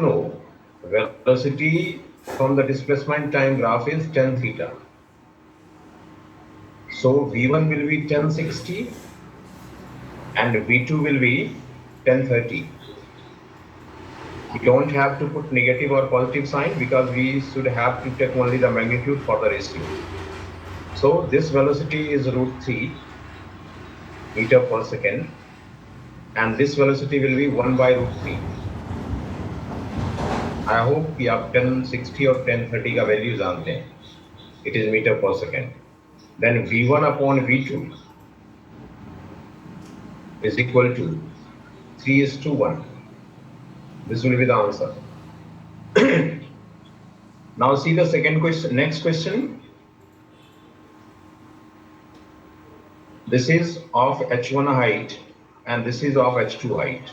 know velocity from the displacement time graph is tan theta. So V1 will be tan 60 and V2 will be tan 30. We don't have to put negative or positive sign because we should have to take only the magnitude for the ratio. So this velocity is root 3 meter per second and this velocity will be 1 by root 3. I hope कि आप 1060 और 1030 का value जानते हैं. It is meter per second. Then V1 upon V2 is equal to 3:1. This will be the answer. Now see the second question. Next question. This is of H1 height and this is of H2 height.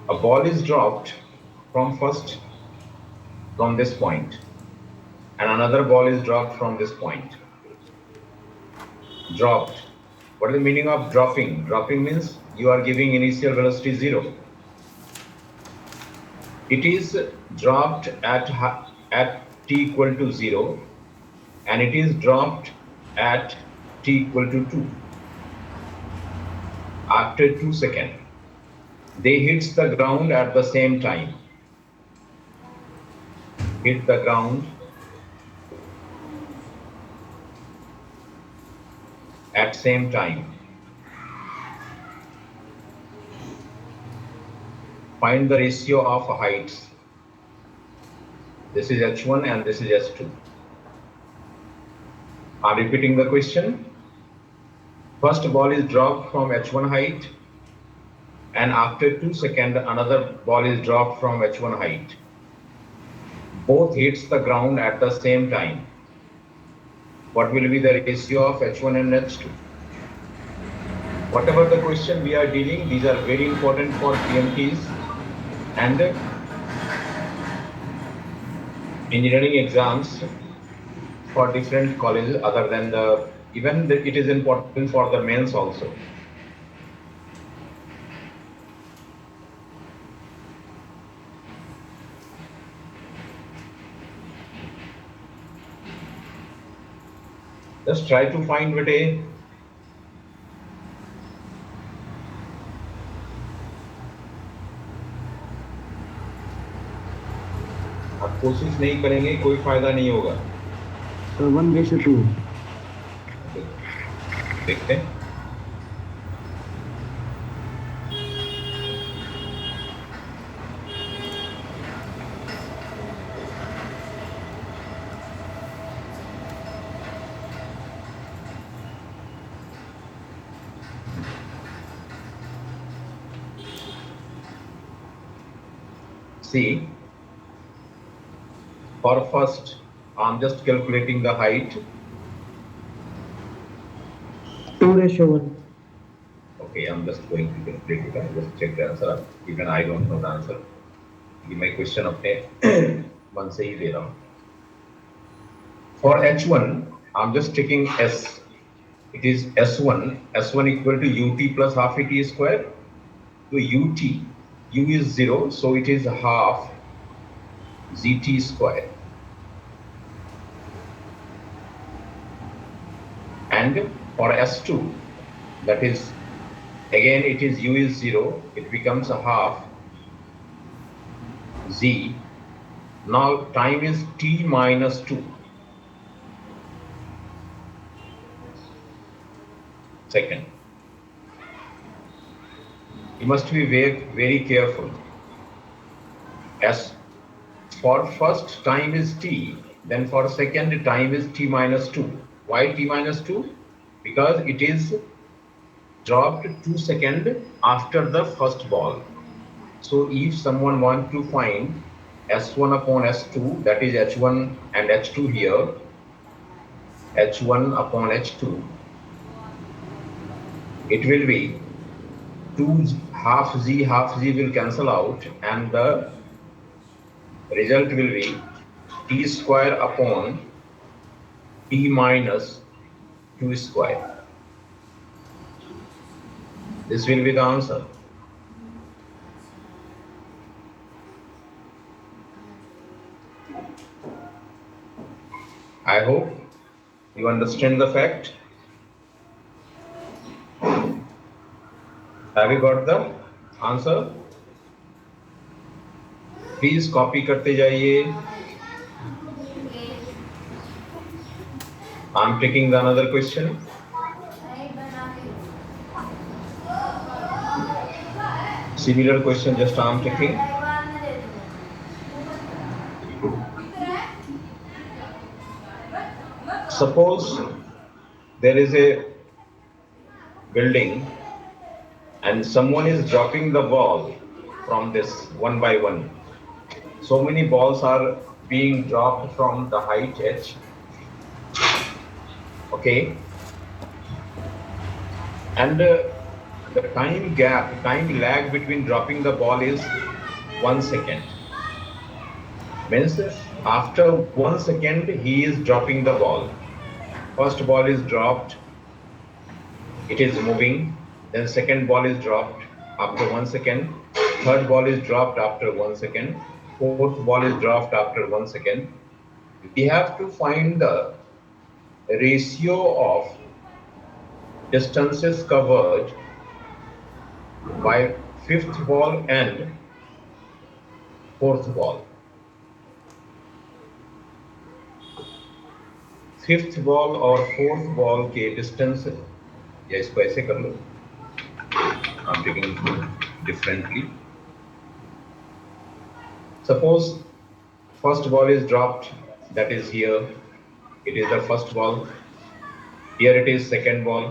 A ball is dropped from this point and another ball is dropped from this point. Dropped. What is the meaning of dropping? Dropping means you are giving initial velocity 0. It is dropped at t equal to 0 and it is dropped at t equal to 2. After 2 seconds, they hits the ground at the same time. Hit the ground at same time. Find the ratio of heights. This is H1 and this is H2. I'm repeating the question. First ball is dropped from H1 height and after 2 seconds another ball is dropped from H1 height. Both hits the ground at the same time. What will be the ratio of H1 and H2? Whatever the question we are dealing, these are very important for PMTs and engineering exams for different colleges other than it is important for the mains also. Just try to find bete. आप कोशिश नहीं करेंगे कोई फायदा नहीं होगा. 1:2. देखते हैं. See, for first, I'm just calculating the height. 2:1. Okay, I'm just going to calculate it. I'll just check the answer. Even I don't know the answer. Give my question अपने मन से ही दे रहा हूँ. For H1, I'm just taking S. It is S1. S1 equal to UT plus half AT square. So UT, U is 0, so it is half ZT square. And for S2, that is, again it is U is 0, it becomes a half Z. Now time is T minus 2. Second. You must be very, very careful. As for first time is T, then for second time is T minus 2. Why T minus 2? Because it is dropped 2 seconds after the first ball. So if someone wants to find S1 upon S2, that is H1 and H2 here, H1 upon H2, it will be 2 half Z will cancel out and the result will be T square upon T minus 2 square. This will be the answer. I hope you understand the fact. Have you got the answer? Please copy करते जाइए. I'm taking the another question. Similar question, just I'm taking. Suppose there is a building and someone is dropping the ball from this one by one. So many balls are being dropped from the height h. Okay. And the time lag between dropping the ball is 1 second. Means after 1 second he is dropping the ball. First ball is dropped, it is moving. Then second ball is dropped after 1 second. Third ball is dropped after 1 second. Fourth ball is dropped after 1 second. We have to find the ratio of distances covered by fifth ball and fourth ball. Fifth ball और fourth ball के distance, या इसको ऐसे कर लो, I am taking differently. Suppose first ball is dropped, that is here, it is the first ball. Here it is second ball,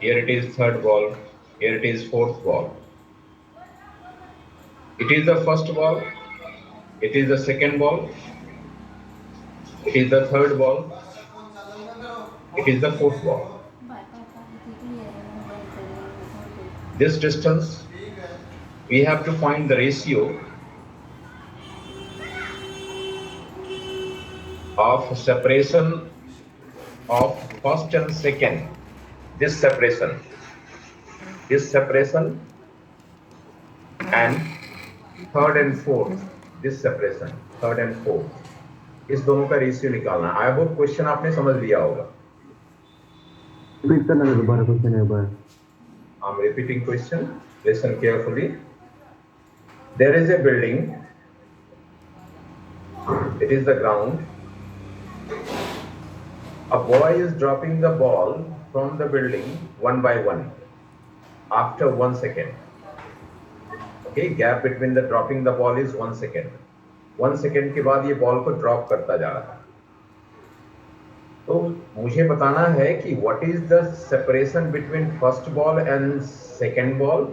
here it is third ball, here it is fourth ball. It is the first ball, it is the second ball, it is the third ball, it is the fourth ball. This distance, we have to find the ratio of separation of first and second. This separation and third and fourth, this separation third and fourth, इस दोनों का ratio निकालना. I hope question आपने समझ लिया होगा. Repeat करना है दोबारा क्वेश्चन एक बार. I am repeating question, listen carefully. There is a building, it is the ground. A boy is dropping the ball from the building one by one after 1 second. Okay, gap between the dropping the ball is 1 second. 1 second के बाद ये ball को drop करता जा रहा है. तो मुझे बताना है कि what is the separation between first ball and second ball